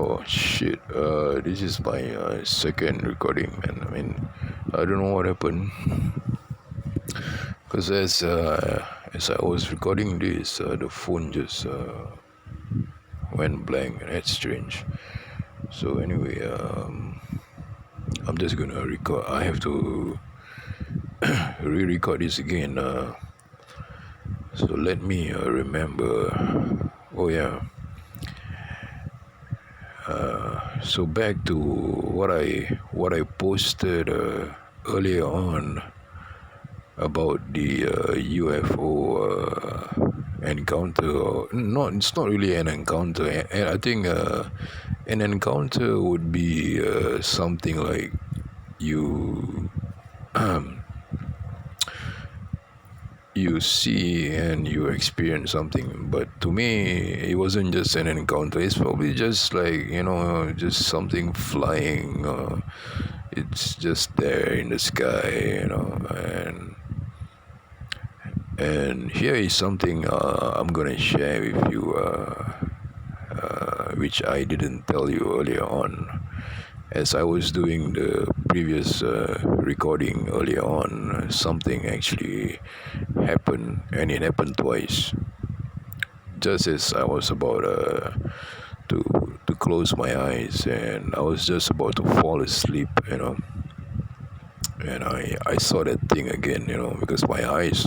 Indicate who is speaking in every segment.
Speaker 1: Oh shit! This is my second recording, man. I mean, I don't know what happened. Cause as I was recording this, the phone just went blank, and that's strange. So anyway, I'm just gonna record. I have to re-record this again. So let me remember. Oh yeah. So back to what I posted earlier on about the UFO encounter. Or not, it's not really an encounter. And I think an encounter would be something like you you see and you experience something. But to me, it wasn't just an encounter. It's probably just like, just something flying. It's just there in the sky, and here is something I'm gonna share with you, which I didn't tell you earlier on. As I was doing the previous recording earlier on, something actually happened, and it happened twice. Just as I was about to close my eyes, and I was just about to fall asleep, and I saw that thing again, because my eyes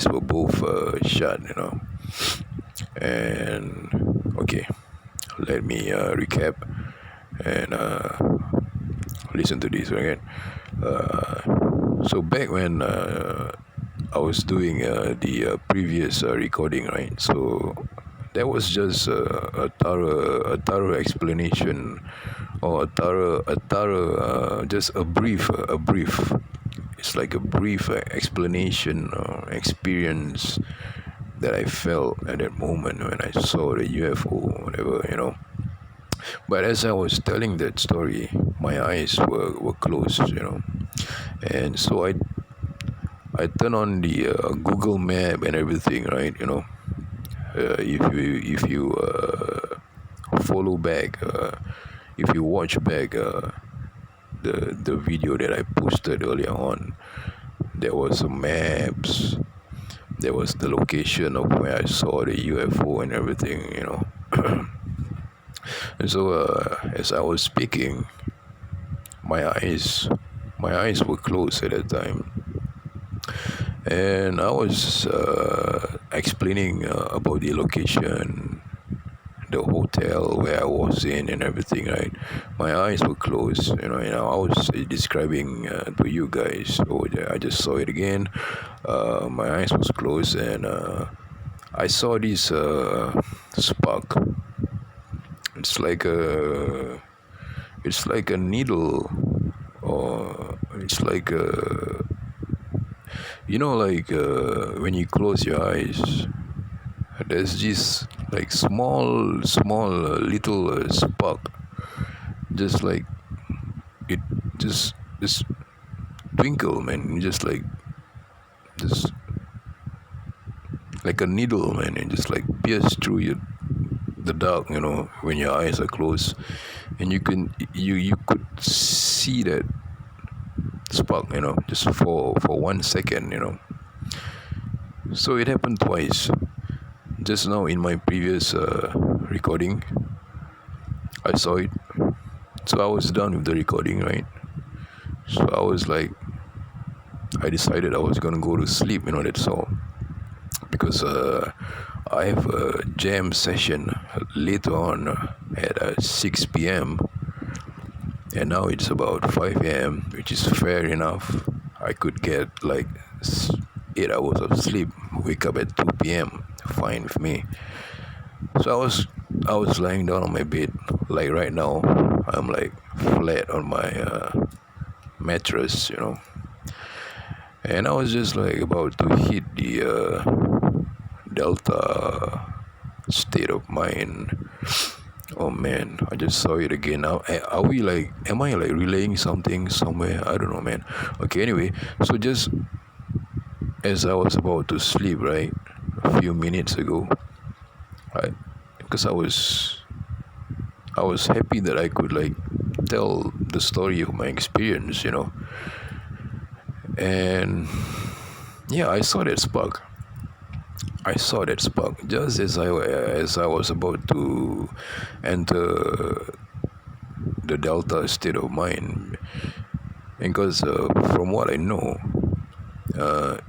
Speaker 1: were both shut, and okay, let me recap and listen to this again. So back when I was doing the previous recording, right? So that was just a thorough explanation, or just a brief. It's like a brief explanation or experience that I felt at that moment when I saw the UFO, whatever. But as I was telling that story, my eyes were closed, and so I turned on the Google Map and everything, right? If you follow back, if you watch back the video that I posted earlier on, there was some maps, there was the location of where I saw the UFO and everything. And so as I was speaking, my eyes my eyes were closed at that time, and I was explaining about the location, the hotel where I was in, and everything. Right, my eyes were closed, and I was describing to you guys. Oh, yeah, I just saw it again. My eyes was closed, and I saw this spark. It's like a needle, or it's like when you close your eyes, there's this like small little spark, just like it just twinkle, man, just like just like a needle, man, and just like pierce through the dark, when your eyes are closed, and you could see that spark, just for 1 second. So it happened twice. Just now in my previous recording, I saw it. So I was done with the recording, right? So I decided I was gonna go to sleep, that's all. Because I have a jam session later on at 6 p.m. and now it's about 5 a.m., which is fair enough. I could get like 8 hours of sleep, wake up at 2 p.m. Fine with me. So I was lying down on my bed, like right now. I'm like flat on my mattress, and I was just like about to hit the delta state of mind. Oh man, I just saw it again. Now, am I like relaying something somewhere? I don't know, man. Okay, anyway, so just as I was about to sleep, right, a few minutes ago, right, because I I was happy that I could like tell the story of my experience, and yeah, I saw that spark. I saw that spark just as I was about to enter the delta state of mind, because from what I know,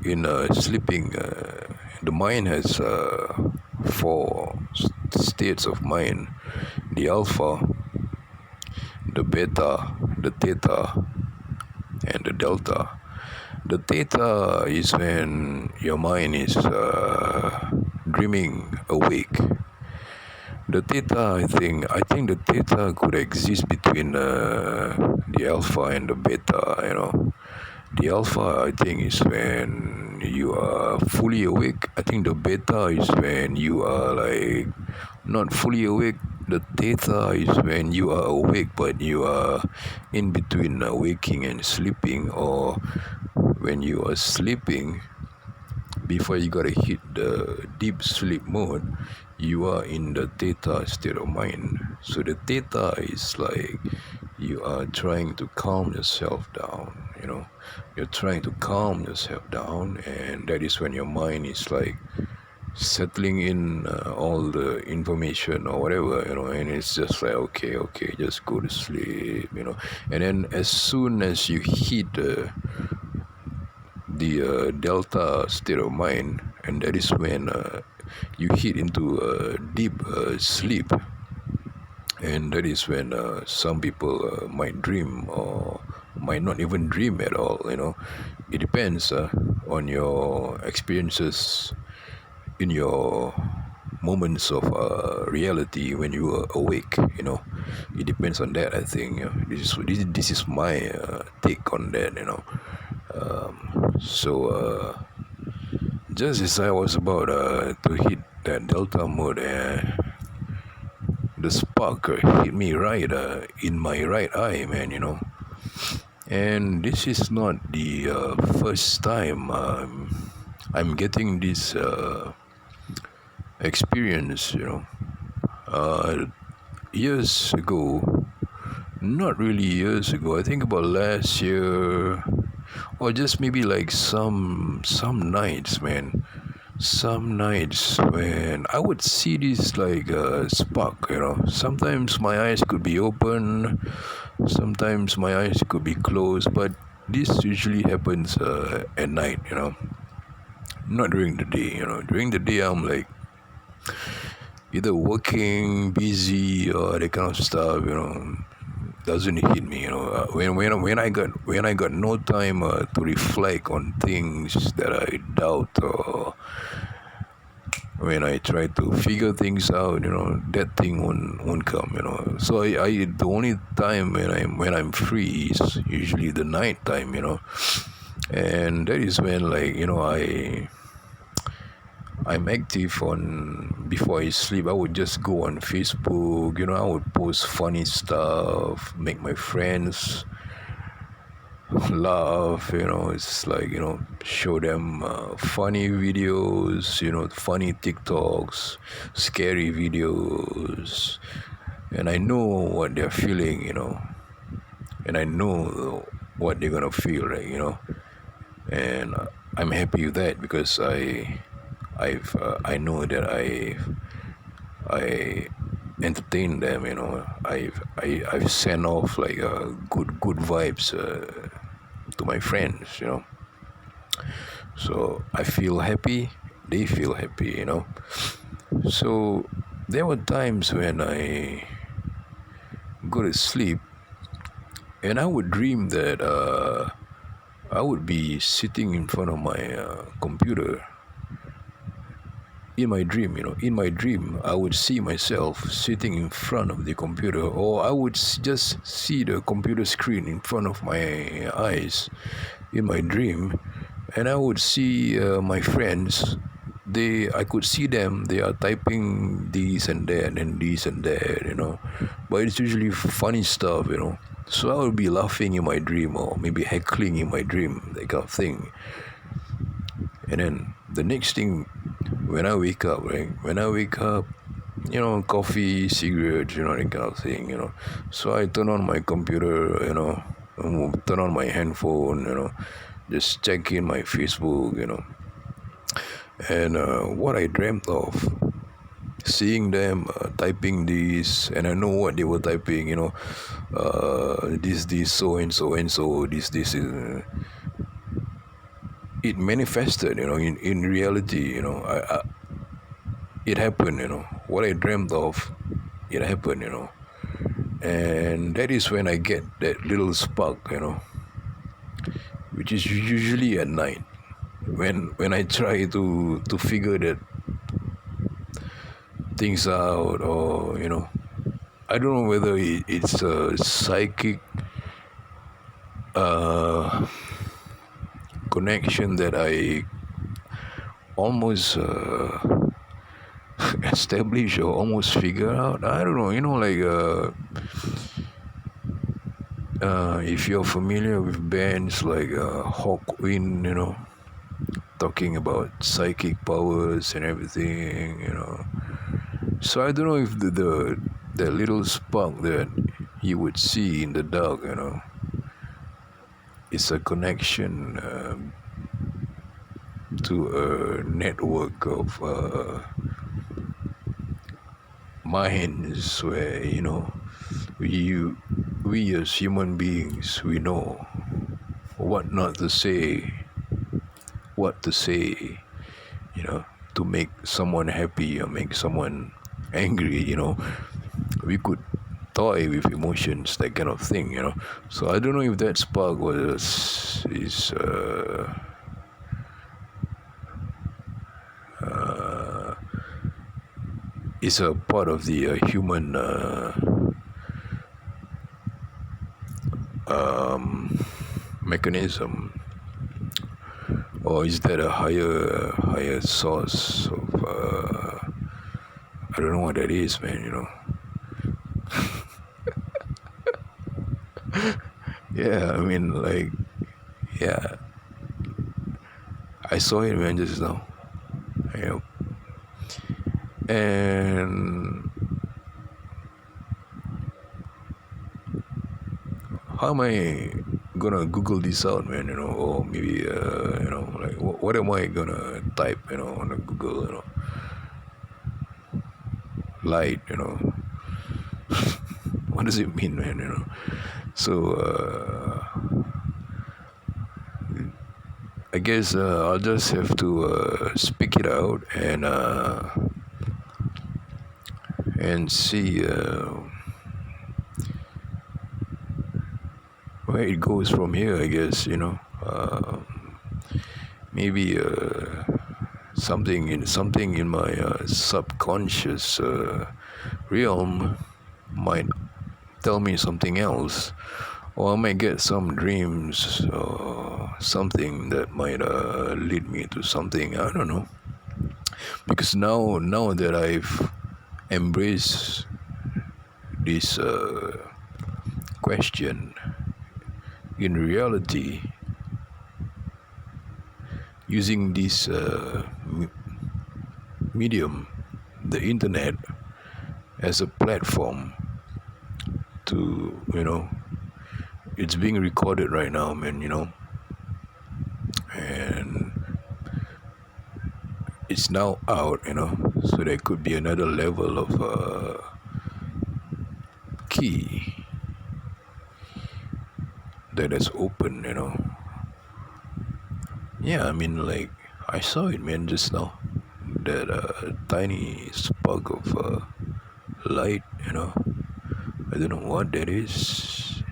Speaker 1: in sleeping, the mind has four states of mind: the alpha, the beta, the theta, and the delta. The theta is when your mind is dreaming awake. The theta, I think the theta could exist between the alpha and the beta. The alpha, I think, is when you are fully awake. I think the beta is when you are like not fully awake. The theta is when you are awake but you are in between waking and sleeping, or when you are sleeping before you gotta hit the deep sleep mode, you are in the theta state of mind. So the theta is like you are trying to calm yourself down. You're trying to calm yourself down, and that is when your mind is like settling in all the information or whatever, and it's just like, okay, just go to sleep. And then as soon as you hit the delta state of mind, and that is when you hit into a deep sleep, and that is when some people might dream or might not even dream at all. It depends on your experiences in your moments of reality when you are awake. It depends on that, I think. This is my take on that. So just as I was about to hit that delta mode, the spark hit me right in my right eye, man. And this is not the first time I'm getting this experience. Years ago, not really years ago, I think about last year, or just maybe like some nights, man. Some nights when I would see this like spark. Sometimes my eyes could be open, sometimes my eyes could be closed, but this usually happens at night. Not during the day. During the day, I'm like either working, busy, or that kind of stuff. Doesn't hit me. When I got no time to reflect on things that I doubt, or when I try to figure things out, that thing won't come. So I the only time when I'm free is usually the night time. And that is when I'm active on before I sleep. I would just go on Facebook. I would post funny stuff, make my friends laugh. It's like show them funny videos. Funny TikToks, scary videos, and I know what they're feeling. And I know what they're gonna feel, right? And I'm happy with that because I know that I entertain them. I've sent off like good vibes to my friends. So I feel happy, they feel happy. So there were times when I go to sleep and I would dream that I would be sitting in front of my computer. In my dream, I would see myself sitting in front of the computer, or I would just see the computer screen in front of my eyes in my dream, and I would see my friends. I could see them. They are typing this and that and this and that. But it's usually funny stuff. So I would be laughing in my dream, or maybe heckling in my dream, that kind of thing. And then the next thing, when I wake up, coffee, cigarettes, that kind of thing, So I turn on my computer, turn on my handphone, just check in my Facebook, and what I dreamt of, seeing them typing this, and I know what they were typing, this, so and so, this is. It manifested, in reality, it happened, what I dreamt of, it happened, and that is when I get that little spark, which is usually at night, when I try to figure that things out, or I don't know whether it's a psychic uh, connection that I almost establish or almost figure out. I don't know, like if you're familiar with bands like Hawkwind, talking about psychic powers and everything, So I don't know if the that little spark that you would see in the dark, is a connection to a network of minds where we we as human beings, we know what not to say, what to say, to make someone happy or make someone angry, we could toy with emotions, that kind of thing, So I don't know if that spark was is a part of the human mechanism, or is that a higher source of I don't know what that is, man, Yeah, I mean, like, yeah, I saw it, man, just now, you know and how am I gonna Google this out, man, or maybe like what am I gonna type, on the Google, light, what does it mean, man, so I guess I'll just have to speak it out and see where it goes from here, I guess, maybe something in my subconscious realm might tell me something else, or I might get some dreams or something that might lead me to something, I don't know, because now that I've embraced this question, in reality, using this medium, the internet, as a platform to, it's being recorded right now, man, and it's now out, so there could be another level of key that is open, Yeah, I mean, like, I saw it, man, just now. That tiny spark of light, I don't know what that is.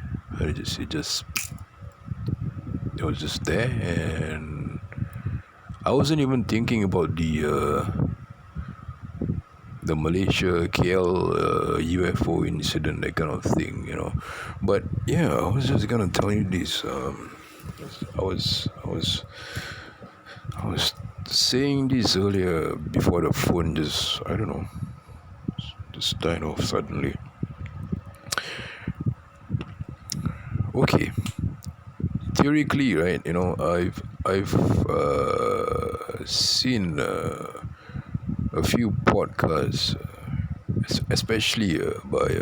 Speaker 1: It was just there, and I wasn't even thinking about the Malaysia KL UFO incident, that kind of thing, But yeah, I was just gonna tell you this. I was saying this earlier before the phone just, I don't know, just died off suddenly. Okay, theoretically, right? I've seen a few podcasts especially by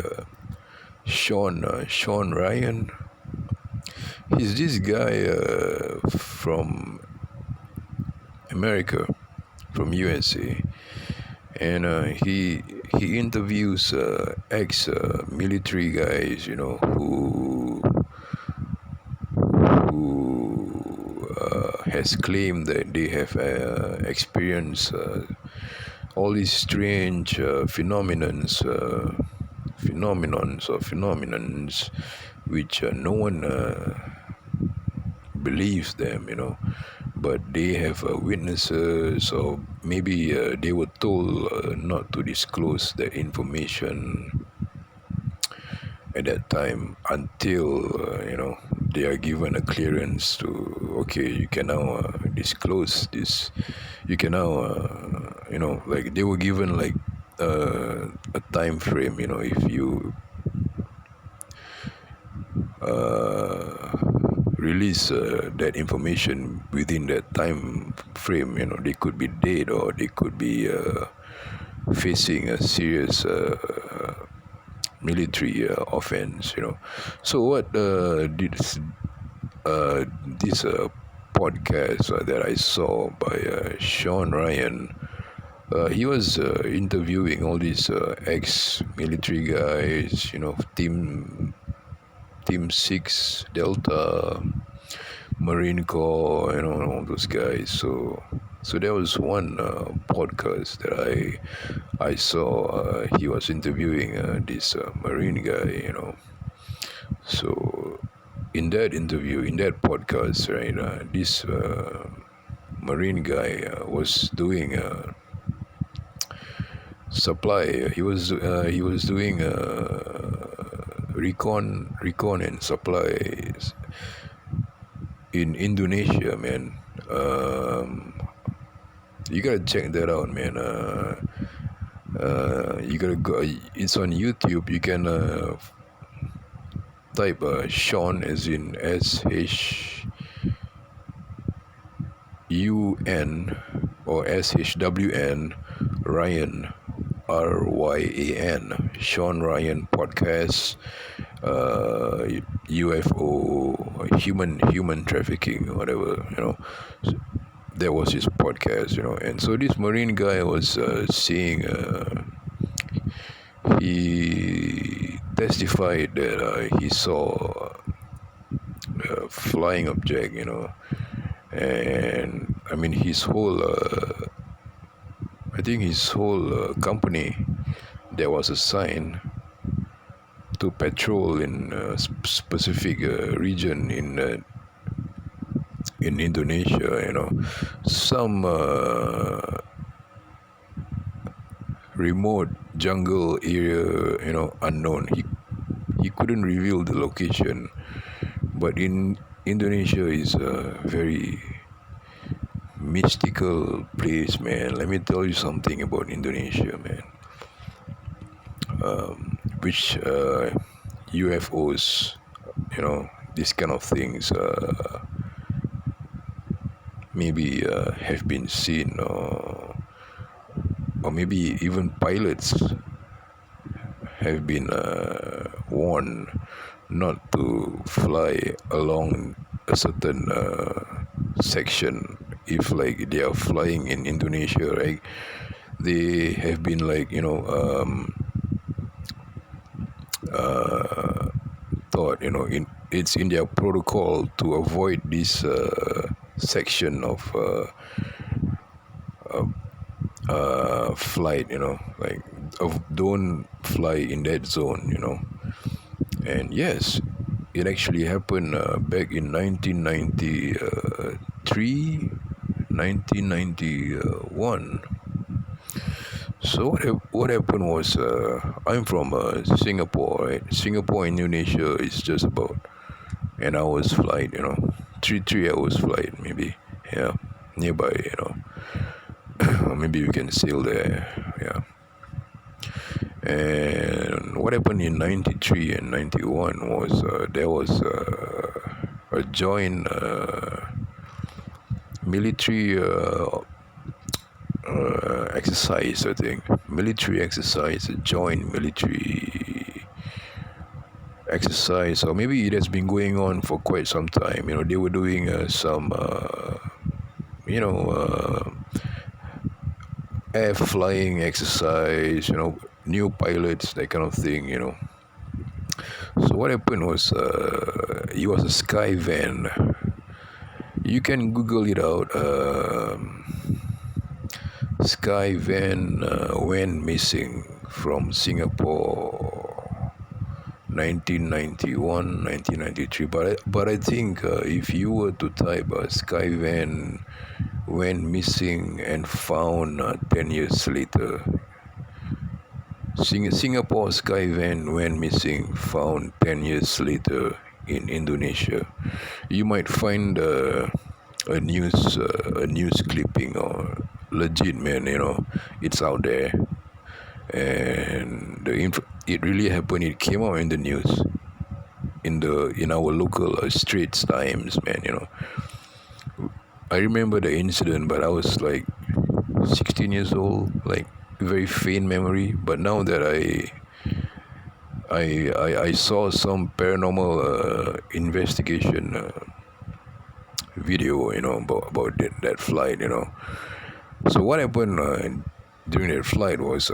Speaker 1: Sean Ryan. He's this guy from America, from USA, and he interviews ex military guys, who has claimed that they have experienced all these strange phenomenons which no one believes them, but they have witnesses, or maybe they were told not to disclose that information at that time until they are given a clearance to, okay, you can now disclose this. You can now like they were given like a time frame, if you release that information within that time frame, they could be dead, or they could be facing a serious military offense. So what this podcast that I saw by Sean Ryan, he was interviewing all these ex-military guys, Team 6 Delta, Marine Corps, all those guys. So there was one podcast that I saw. He was interviewing this Marine guy. So in that interview, in that podcast, right, this Marine guy was doing supply. He was doing recon and supplies in Indonesia, man. You gotta check that out, man. You gotta go. It's on YouTube. You can type Sean, as in SHUN or SHWN, Ryan, RYAN, Sean Ryan podcast, UFO, human trafficking, whatever, That was his podcast, and so this Marine guy was saying, he testified that he saw a flying object, and I mean his whole company, there was assigned to patrol in a specific region in Indonesia, some remote jungle area, unknown. He couldn't reveal the location, but in Indonesia is a very mystical place, man. Let me tell you something about Indonesia, man. Which UFOs, these kind of things maybe have been seen, or maybe even pilots have been warned not to fly along a certain section. If like they are flying in Indonesia, right, they have been like thought, it's in their protocol to avoid this section of flight, like don't fly in that zone, and yes, it actually happened back in 1993, 1991. So what happened was, I'm from Singapore, right? Singapore, Indonesia is just about an hour's flight, three hours flight, maybe, yeah, nearby, or maybe we can sail there, yeah. And what happened in 93 and 91 was there was a joint military exercise, I think, military exercise, a joint military exercise, or maybe it has been going on for quite some time. They were doing some, you know, air flying exercise. New pilots, that kind of thing. So what happened was, it was a sky van. You can Google it out. Sky van went missing from Singapore, 1991, 1993. But I think if you were to type sky van went missing and found 10 years later, Singapore sky van went missing, found 10 years later in Indonesia, you might find a news clipping, or legit, man. It's out there, and it really happened. It came out in the news, in our local Straits Times, man. I remember the incident, but I was like 16 years old, like very faint memory. But now that I saw some paranormal investigation video, about that flight. So what happened during that flight was,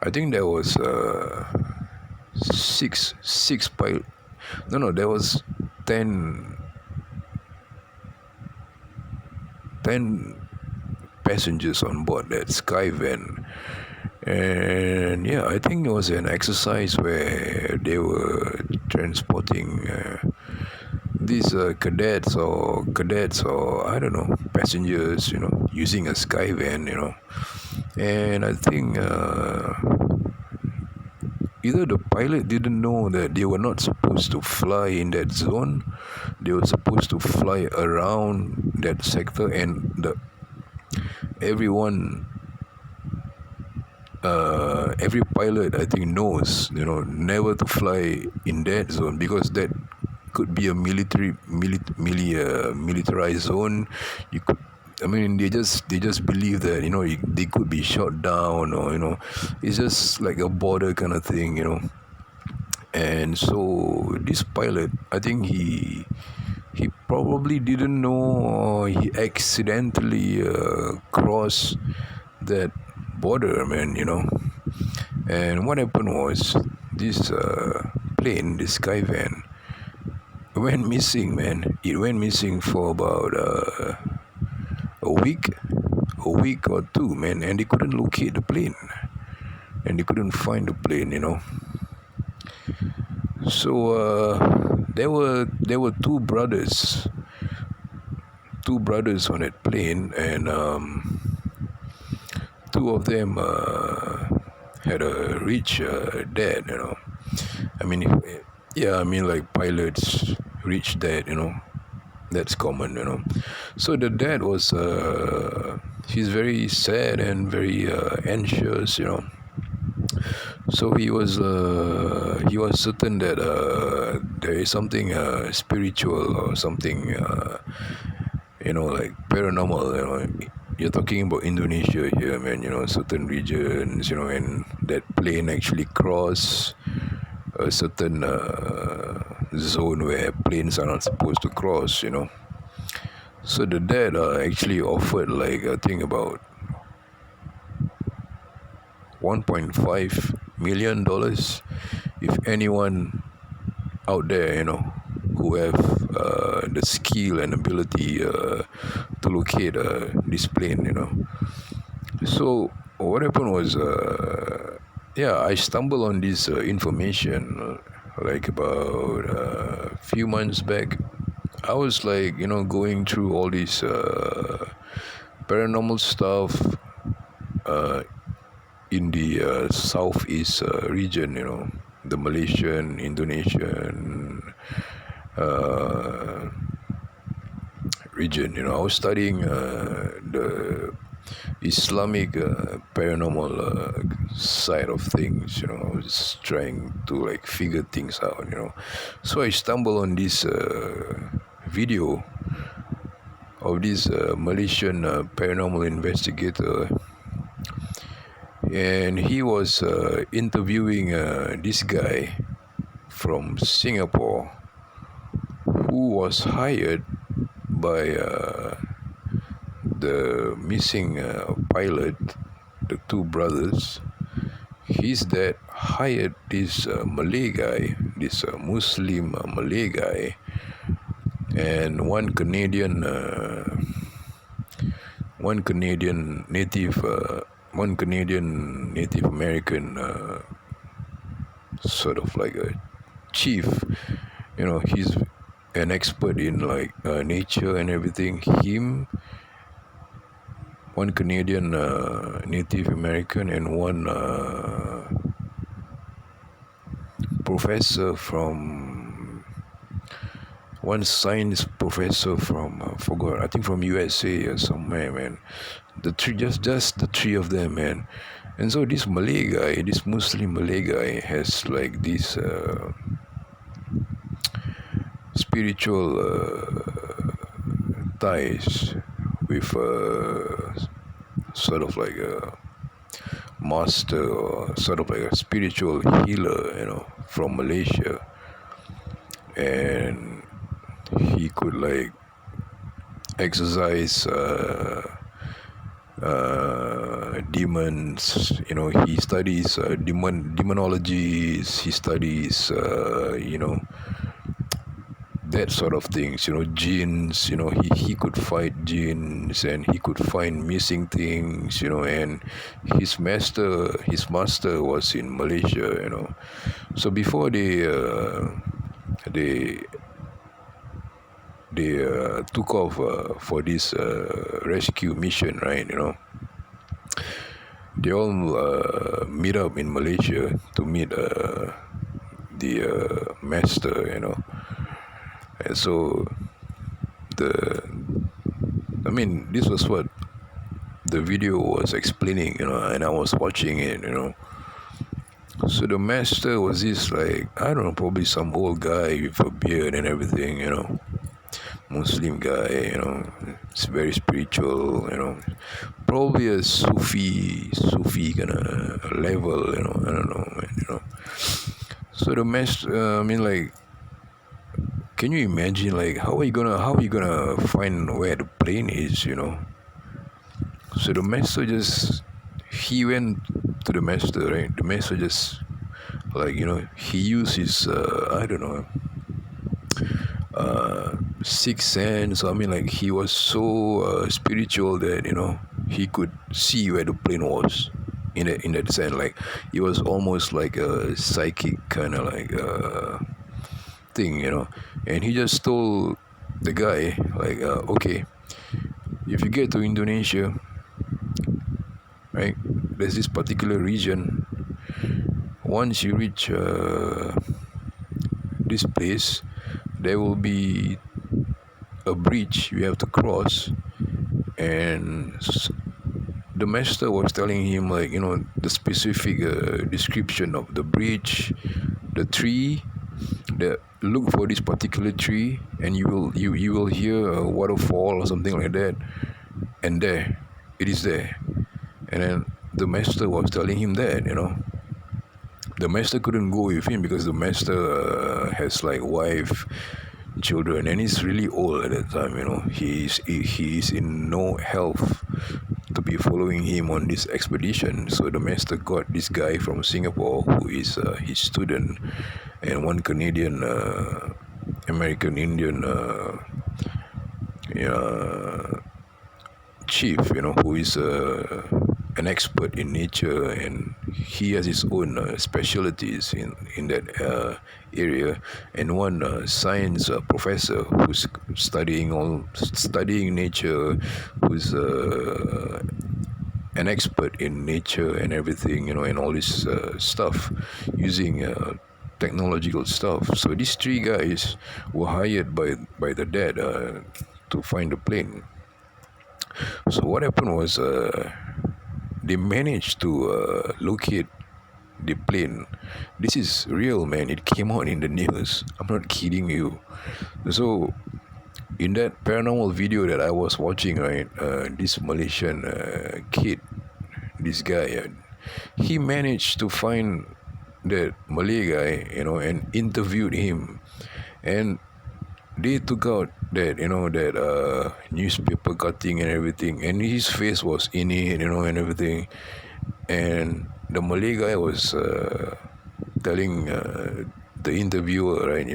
Speaker 1: I think there was six pilot. No, there was 10 passengers on board that sky van. And yeah, I think it was an exercise where they were transporting these cadets or I don't know, passengers, using a sky van. And I think either the pilot didn't know that they were not supposed to fly in that zone. They were supposed to fly around that sector, and everyone, every pilot, I think, knows, never to fly in that zone, because that could be a militarized zone. They just believe that they could be shot down, or it's just like a border kind of thing. And so this pilot, I think he probably didn't know, or he accidentally crossed that border, man. And what happened was, this plane, this sky van, went missing, man. It went missing for about a week or two, man, and they couldn't locate the plane, and they couldn't find the plane. So there were two brothers on that plane, and two of them had a rich dad. Like pilots, rich dad. That's common. So the dad was he's very sad and very anxious. So he was certain that there is something spiritual, or something like paranormal. You're talking about Indonesia here, man. Certain regions, and that plane actually crossed a certain zone where planes are not supposed to cross. So the dad actually offered, like, I think about $1.5 million if anyone out there, who have the skill and ability to locate this plane. So what happened was, I stumbled on this information like about a few months back. I was like, going through all this paranormal stuff in the southeast region, the Malaysian, Indonesian region. I was studying the Islamic paranormal side of things. I was trying to like figure things out. So I stumbled on this video of this Malaysian paranormal investigator, and he was interviewing this guy from Singapore who was hired by the missing pilot, the two brothers. His dad hired this Malay guy, this Muslim Malay guy, and one Canadian Native American, sort of like a chief. He's an expert in like nature and everything. One Canadian Native American, and one professor from one science professor from forgot, I think from USA or somewhere, man. The three, just the three of them, man. And so this Malay guy, this Muslim Malay guy, has like this spiritual ties with sort of like a master, or sort of like a spiritual healer, from Malaysia. And he could like exorcise demons. He studies demonologies. He studies that sort of things, jinns. He could fight jinns, and he could find missing things, and his master was in Malaysia. So before they took off for this rescue mission, right? They all meet up in Malaysia to meet the master, and so this was what the video was explaining, and I was watching it, So the master was this, like, I don't know, probably some old guy with a beard and everything, Muslim guy, it's very spiritual, probably a Sufi kind of level, I don't know, man, So the master, like, can you imagine, like, how are you gonna find where the plane is, So the master he went to the master, right? The master just, like, he used his I don't know, sixth sense. Like, he was so spiritual that he could see where the plane was. In that sense, like, it was almost like a psychic kind of like thing, And he just told the guy, like, okay, if you get to Indonesia, right, there's this particular region. Once you reach this place, there will be a bridge you have to cross, and the master was telling him, like, the specific description of the bridge, the tree. Look for this particular tree, and you will hear a waterfall or something like that, and there it is there. And then the master was telling him that, the master couldn't go with him because the master has like wife, children, and he's really old at that time. He's in no health to be following him on this expedition. So the master got this guy from Singapore who is his student, and one Canadian American Indian chief, who is an expert in nature, and he has his own specialties in that area, and one science professor who's studying nature, who's an expert in nature and everything, and all this stuff, using technological stuff. So these three guys were hired by the dad to find the plane. So what happened was they managed to locate the plane. This is real, man. It came out in the news. I'm not kidding you. So in that paranormal video that I was watching, right, this Malaysian kid, this guy, he managed to find that Malay guy, and interviewed him, and they took out that newspaper cutting and everything, and his face was in it, and everything, and the Malay guy was telling the interviewer, right,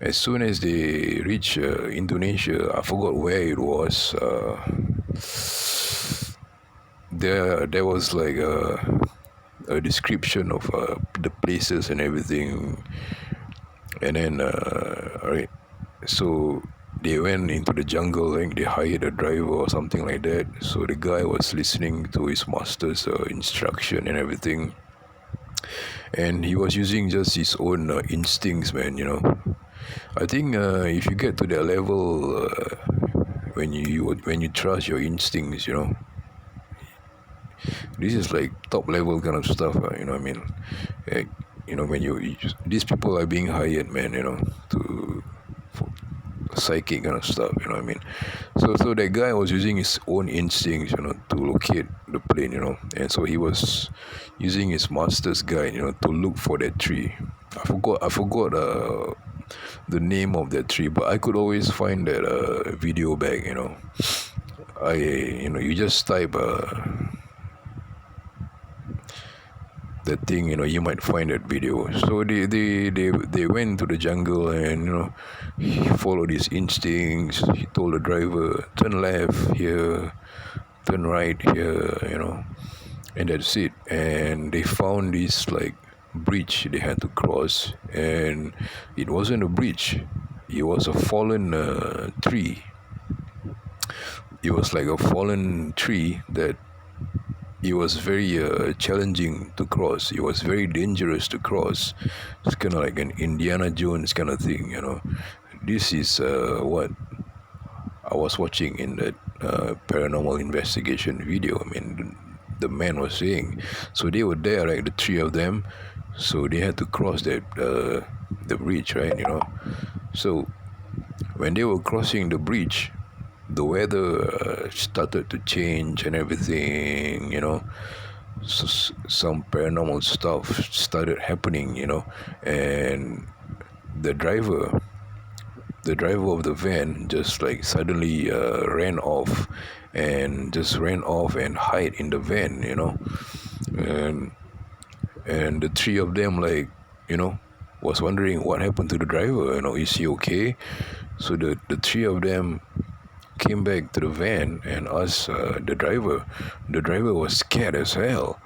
Speaker 1: as soon as they reach Indonesia, I forgot where it was. There was like a description of the places and everything, and then right, so they went into the jungle and they hired a driver or something like that. So the guy was listening to his master's instruction and everything, and he was using just his own instincts, man. I think if you get to that level, when you trust your instincts, this is like top level kind of stuff. You know what I mean? Like, when these people are being hired, man. To for psychic kind of stuff. You know what I mean? So that guy was using his own instincts, to locate the plane. And so he was using his master's guide, to look for that tree. I forgot the name of that tree, but I could always find that video back. You just type that thing, you might find that video. So they went to the jungle, and he followed his instincts. He told the driver, turn left here, turn right here, and that's it. And they found this like bridge they had to cross, and it wasn't a bridge, it was a fallen tree. It was like a fallen tree that it was very challenging to cross. It was very dangerous to cross. It's kind of like an Indiana Jones kind of thing. This is what I was watching in that paranormal investigation video. I mean, the man was saying. So they were there, like the three of them. So they had to cross that the bridge, right? So when they were crossing the bridge, the weather started to change and everything. So some paranormal stuff started happening. And the driver of the van just like suddenly ran off and hide in the van. And the three of them, like, was wondering what happened to the driver. Is he okay? So the three of them came back to the van and asked the driver. The driver was scared as hell,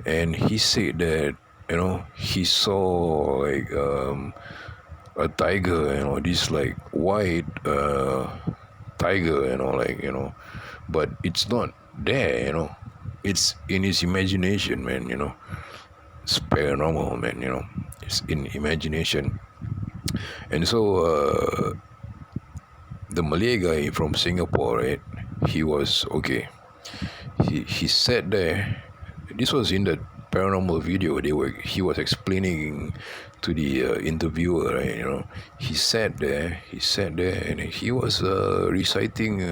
Speaker 1: and he said that he saw like a tiger, this like white tiger, but it's not there. It's in his imagination, man. It's paranormal, man. It's in imagination. And so the Malay guy from Singapore, right? He was okay. He sat there. This was in the paranormal video. He was explaining to the interviewer, right? He sat there, and he was reciting,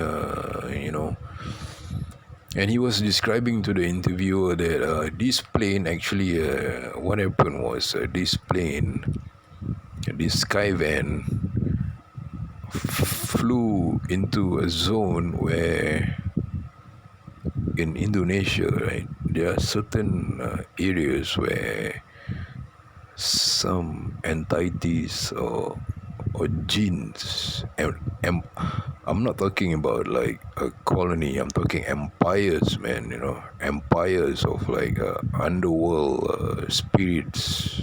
Speaker 1: and he was describing to the interviewer that this plane actually, what happened was this plane, this sky van, flew into a zone where in Indonesia, right, there are certain areas where some entities or jinns, and I'm not talking about like a colony, I'm talking empires, man. Empires of like underworld spirits.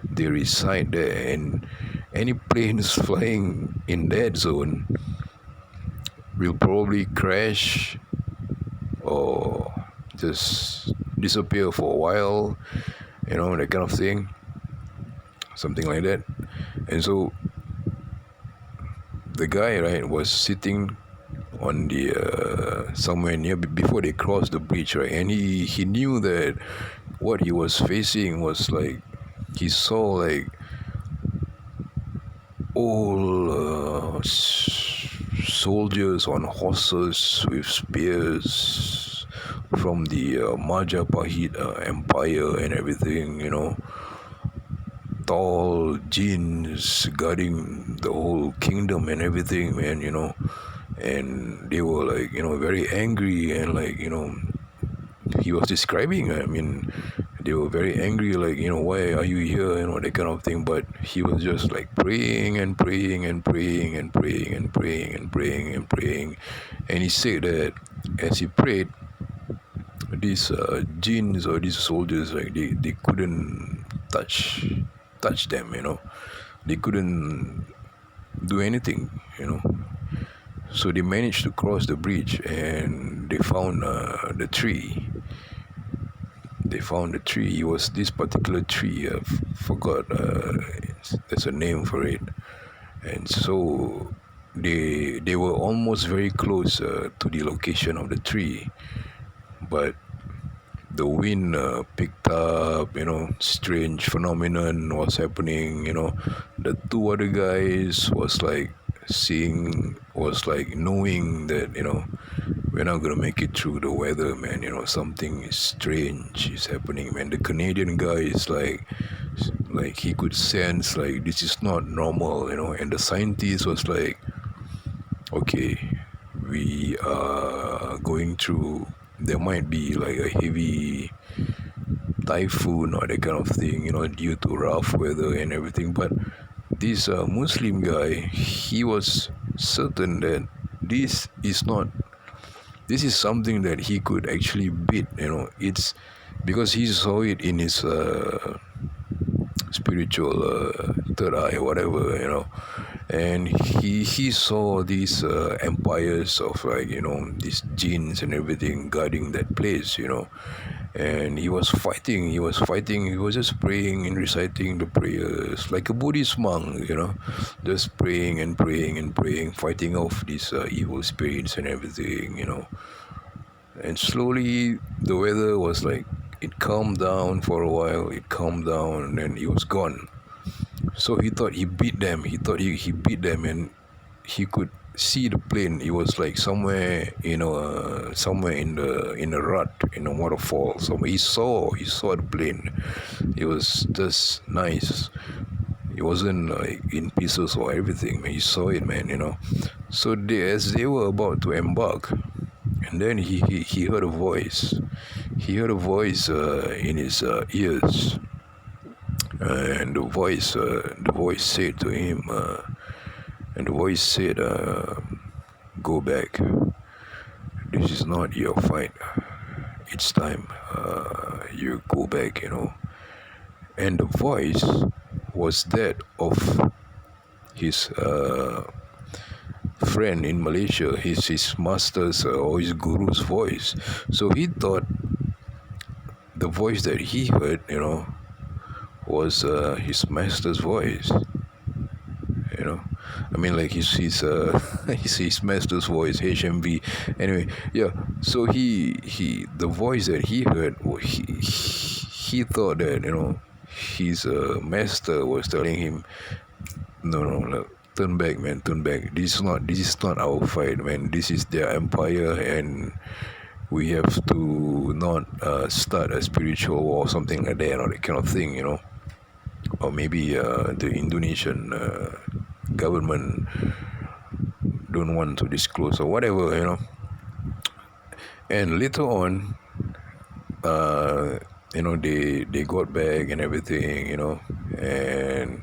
Speaker 1: They reside there, and any planes flying in that zone will probably crash or just disappear for a while, that kind of thing, something like that. And so the guy, right, was sitting on the somewhere near before they crossed the bridge, right, and he knew that what he was facing was like, he saw like old soldiers on horses with spears, from the Majapahit Empire and everything, tall jinns guarding the whole kingdom and everything, man, and they were like, very angry, and like, he was describing, I mean, they were very angry, like, why are you here, that kind of thing. But he was just like praying and praying and praying and praying and praying and praying and praying. And he said that as he prayed, these jinns or these soldiers, like, they couldn't touch them, they couldn't do anything, so they managed to cross the bridge, and they found the tree. They found the tree. It was this particular tree. I forgot. There's a name for it. And so they were almost very close to the location of the tree, but the wind picked up. Strange phenomenon was happening. The two other guys was like knowing that we're not gonna make it through the weather, man. Something strange is happening, man. The Canadian guy is like he could sense like this is not normal, and the scientist was like, okay, we are going through, there might be like a heavy typhoon or that kind of thing, due to rough weather and everything. But this Muslim guy, he was certain that this is not, this is something that he could actually beat. It's because he saw it in his spiritual third eye, whatever, and he saw these empires of like these jinns and everything guarding that place, and he was fighting, he was just praying and reciting the prayers like a Buddhist monk, just praying and praying and praying, fighting off these evil spirits and everything, and slowly the weather was like, it calmed down for a while, it calmed down, and then he was gone. So he thought he beat them, he beat them, and he could see the plane. It was like somewhere, somewhere in the rut, in a waterfall. So he saw the plane. It was just nice. It wasn't like in pieces or everything. He saw it, man. So as they were about to embark, and then he heard a voice. He heard a voice in his ears, and the voice said to him. And the voice said, go back. This is not your fight. It's time you go back, And the voice was that of his friend in Malaysia, his master's or his guru's voice. So he thought the voice that he heard, was his master's voice. I mean, like his his master's voice, HMV. Anyway, yeah. So the voice that he heard, he thought that his master was telling him, no, turn back, man, turn back. This is not our fight, man. This is their empire, and we have to not start a spiritual war or something like that, or that kind of thing, or maybe the Indonesian government don't want to disclose or whatever, And later on, they got back and everything, and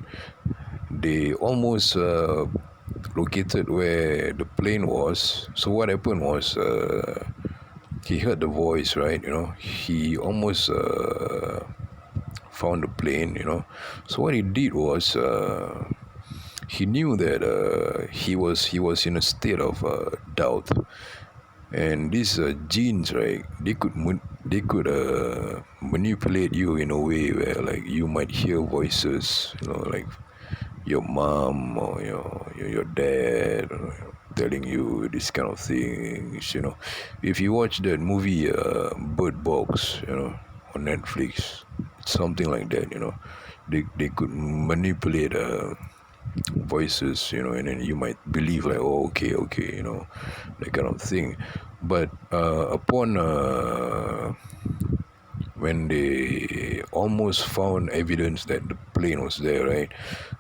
Speaker 1: they almost located where the plane was. So what happened was, he heard the voice, right? He almost found the plane, So what he did was, he knew that he was in a state of doubt, and these genes, right? They could manipulate you in a way where like you might hear voices, like your mom or your dad, telling you this kind of things. If you watch that movie Bird Box, on Netflix, it's something like that. They could manipulate voices, and then you might believe like, oh, okay, okay, that kind of thing. But upon when they almost found evidence that the plane was there, right?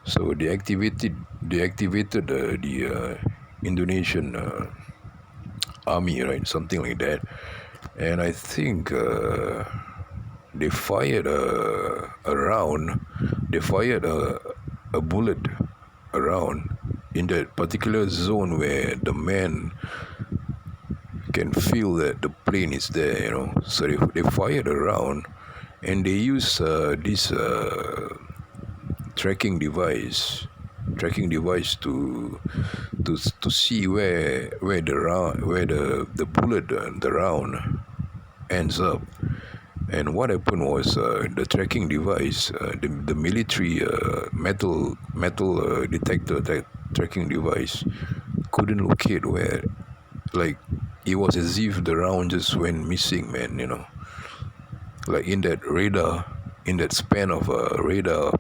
Speaker 1: So they activated the Indonesian army, right? Something like that. And I think they fired a round. They fired a bullet around in that particular zone where the man can feel that the plane is there. So they fired around, and they use this tracking device to see where the bullet the round ends up. And what happened was the tracking device, the military metal detector tracking device couldn't locate where, like, it was as if the round just went missing, man. Like in that span of radar,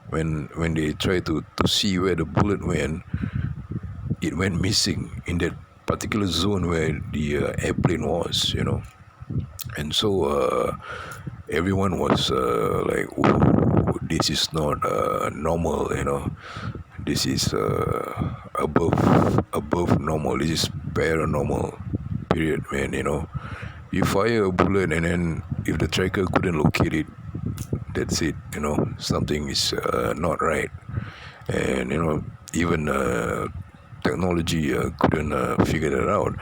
Speaker 1: when they try to see where the bullet went, it went missing in that particular zone where the airplane was. And so everyone was like, "Ooh, this is not normal. This is above normal. This is paranormal. Period, man. You fire a bullet, and then if the tracker couldn't locate it, that's it. Something is not right. And even technology couldn't figure that out.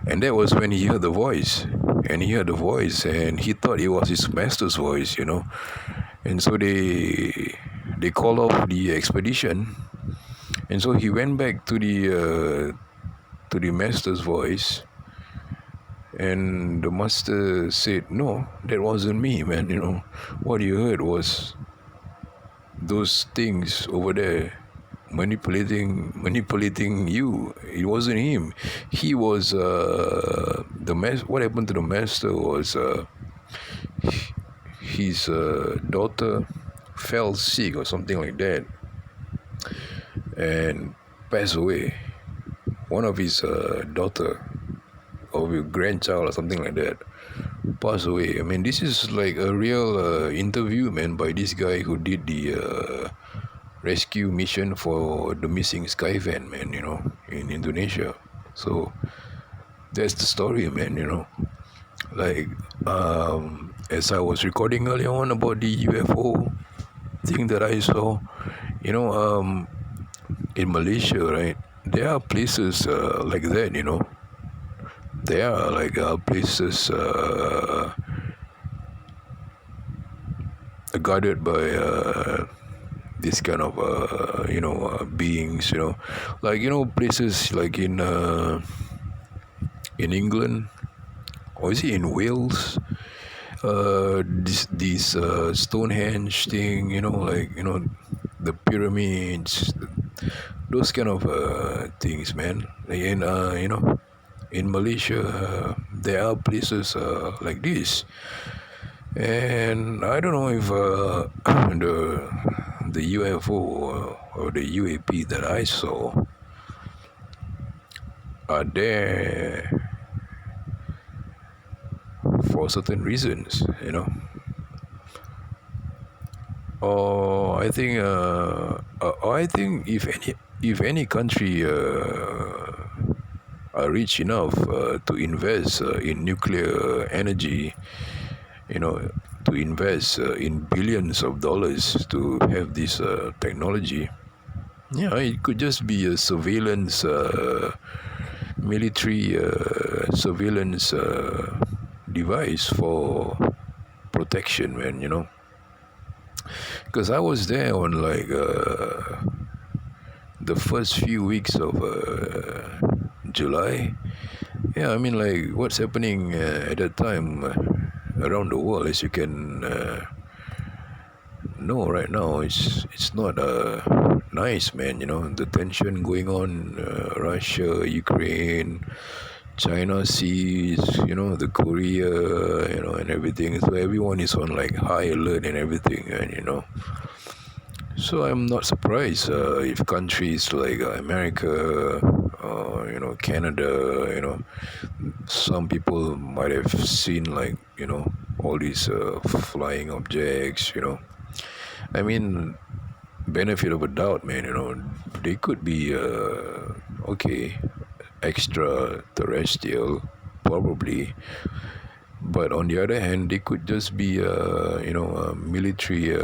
Speaker 1: And that was when he heard the voice, and he thought it was his master's voice. And so they called off the expedition, and so he went back to the master's voice, and the master said, "No, that wasn't me, man. What you heard was those things over there manipulating you. It wasn't him. He was what happened to the master was his daughter fell sick or something like that and passed away. One of his daughter or a grandchild or something like that passed away. I mean, this is like a real interview, man, by this guy who did the rescue mission for the missing Skyvan, man, in Indonesia. So that's the story, man. Like, as I was recording earlier on about the UFO thing that I saw, in Malaysia, right, there are places like that. There are like places guarded by this kind of beings, like places like in England, or is it in Wales? This Stonehenge thing, like the pyramids, those kind of things, man. Like in Malaysia, there are places like this, and I don't know if the UFO or the UAP that I saw are there for certain reasons. Or I think if any country are rich enough to invest in nuclear energy, to invest in billions of dollars to have this technology. Yeah, it could just be a surveillance, military surveillance device for protection, man. Because I was there on like the first few weeks of July. Yeah, I mean, like, what's happening at that time around the world, as you can know right now, it's not nice, man. The tension going on, Russia, Ukraine, China seas, the Korea, and everything. So everyone is on like high alert and everything, and So I'm not surprised if countries like America, Canada, some people might have seen like all these flying objects. I mean, benefit of a doubt, man. They could be okay, extraterrestrial, probably, but on the other hand, they could just be a military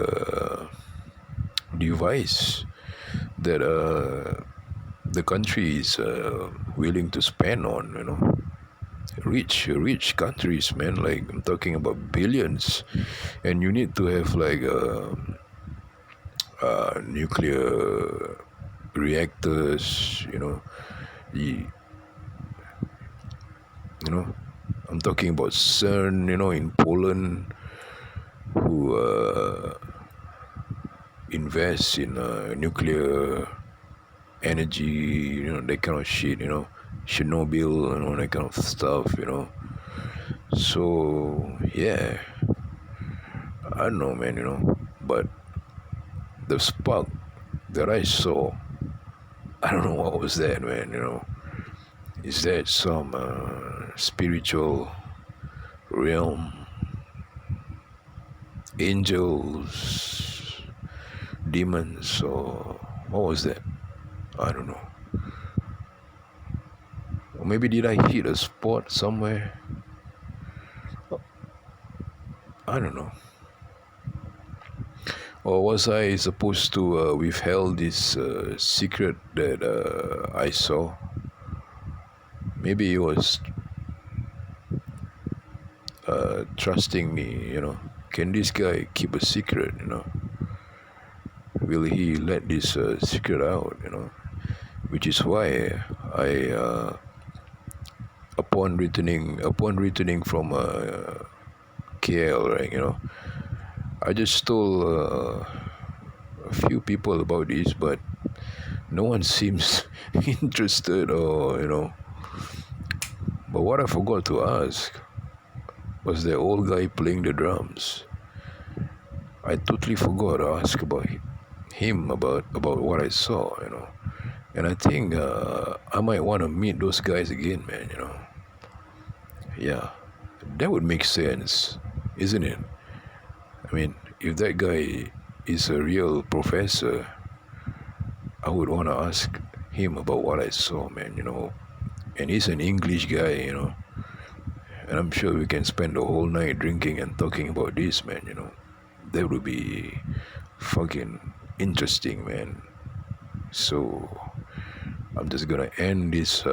Speaker 1: device that the country is willing to spend on. Rich countries, man. Like I'm talking about billions, and you need to have like nuclear reactors. The, I'm talking about CERN. In Poland, who invests in nuclear energy. That kind of shit. Chernobyl, that kind of stuff. So yeah, I don't know, man. But the spark that I saw, I don't know what was that, man. Is that some spiritual realm, angels, demons, or what was that? I don't know. Or maybe did I hit a spot somewhere? I don't know. Or was I supposed to withhold this secret that I saw? Maybe he was trusting me. Can this guy keep a secret? Will he let this secret out? Which is why I, upon returning from KL, right? I just told a few people about this, but no one seems interested, or. But what I forgot to ask was the old guy playing the drums. I totally forgot to ask about him about what I saw. And I think I might want to meet those guys again, man. Yeah, that would make sense, isn't it? I mean, if that guy is a real professor, I would want to ask him about what I saw, man. And he's an English guy. And I'm sure we can spend the whole night drinking and talking about this, man. That would be fucking interesting, man. So I'm just gonna end this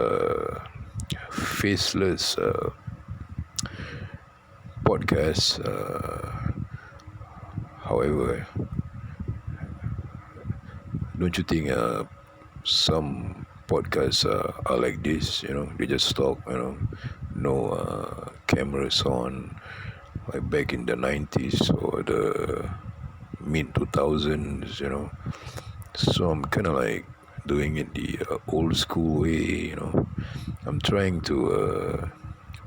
Speaker 1: faceless podcast. However, don't you think some podcasts are like this? They just talk. No cameras on, like back in the 90s or the mid 2000s. So I'm kind of like doing it the old school way. I'm trying to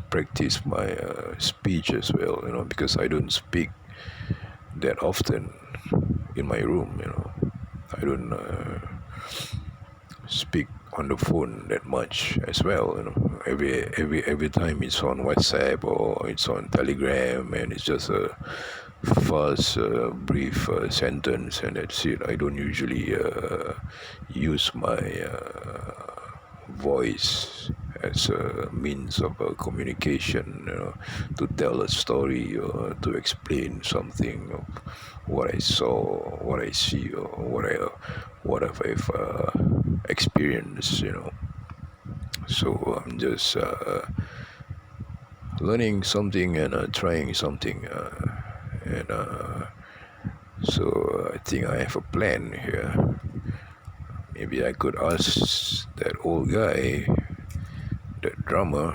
Speaker 1: practice my speech as well. Because I don't speak that often in my room. I don't speak on the phone that much as well. Every time it's on WhatsApp or it's on Telegram, and it's just a fast, brief sentence, and that's it. I don't usually use my voice as a means of communication, to tell a story or to explain something of what I saw, what I see, or what I've experienced. So I'm just learning something and trying something, and so I think I have a plan here. Maybe I could ask that old guy, that drummer,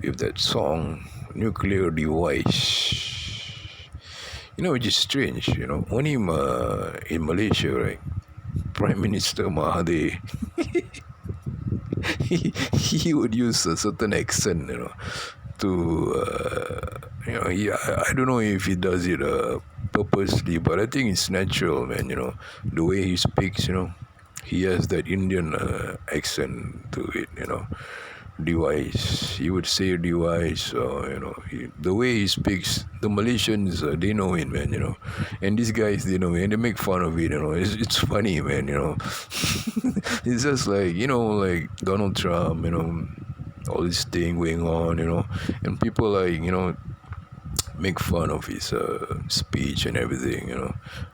Speaker 1: with that song "Nuclear Device." Which is strange. When him in Malaysia, right? Prime Minister Mahathir, he would use a certain accent, to I don't know if he does it purposely, but I think it's natural, man. The way he speaks, he has that Indian accent to it, device. He would say device, or the way he speaks. The Malaysians, they know it, man. And these guys, they know it, and they make fun of it. It's funny, man. It's just like like Donald Trump, all this thing going on, and people like make fun of his speech and everything,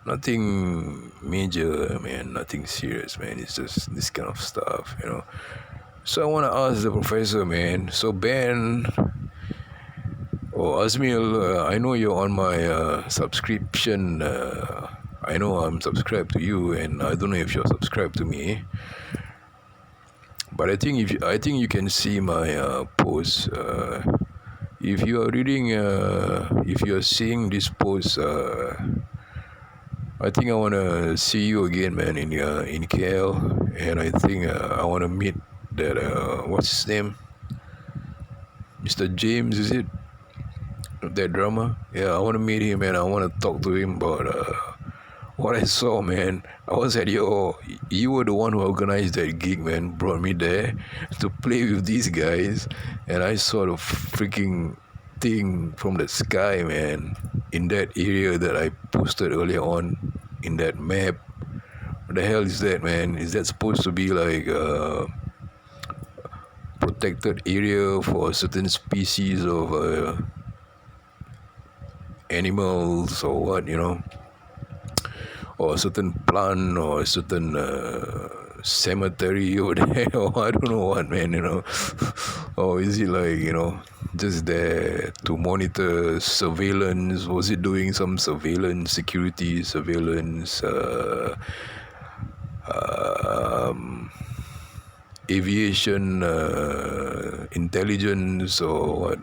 Speaker 1: nothing major, man, nothing serious, man. It's just this kind of stuff, So I want to ask the professor, man. So Ben or Azmil, I know you're on my subscription. I know I'm subscribed to you, and I don't know if you're subscribed to me. But I think I think you can see my posts. If you are reading, if you are seeing this post, I think I wanna see you again, man, in KL, and I think I wanna meet that what's his name, Mr. James, is it? That drummer? Yeah, I wanna meet him, and I wanna talk to him about what I saw, man. I was at you were the one who organized that gig, man, brought me there to play with these guys, and I saw the freaking thing from the sky, man, in that area that I posted earlier on in that map. What the hell is that, man? Is that supposed to be like a protected area for a certain species of animals or what, or a certain plant or a certain cemetery over there, or I don't know what, man, or is it like, just there to monitor surveillance? Was it doing some surveillance, security surveillance, aviation intelligence or what?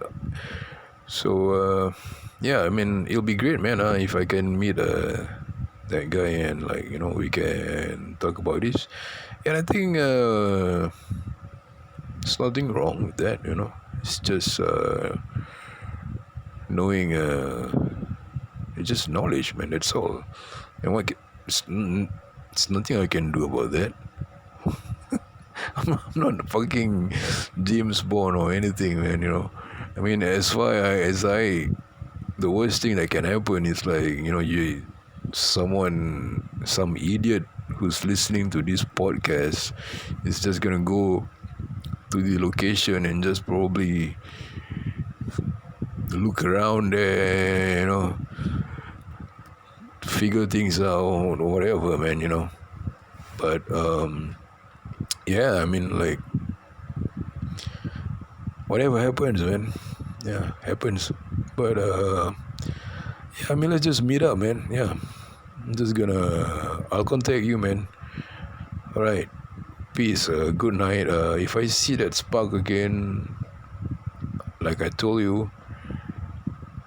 Speaker 1: So yeah, I mean, it'll be great, man, if I can meet that guy, and like we can talk about this. And I think there's nothing wrong with that. It's just knowing, it's just knowledge, man. That's all. And it's nothing I can do about that. I'm not fucking James Bond or anything, man. I mean, the worst thing that can happen is like some idiot who's listening to this podcast is just gonna go to the location and just probably look around there, figure things out or whatever, man. But yeah, I mean, like, whatever happens, man. Yeah, happens. But yeah, I mean, let's just meet up, man. Yeah, I'll contact you, man. All right, peace. Good night. If I see that spark again, like I told you,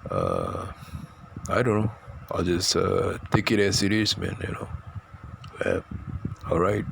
Speaker 1: I don't know. I'll just take it as it is, man. All right.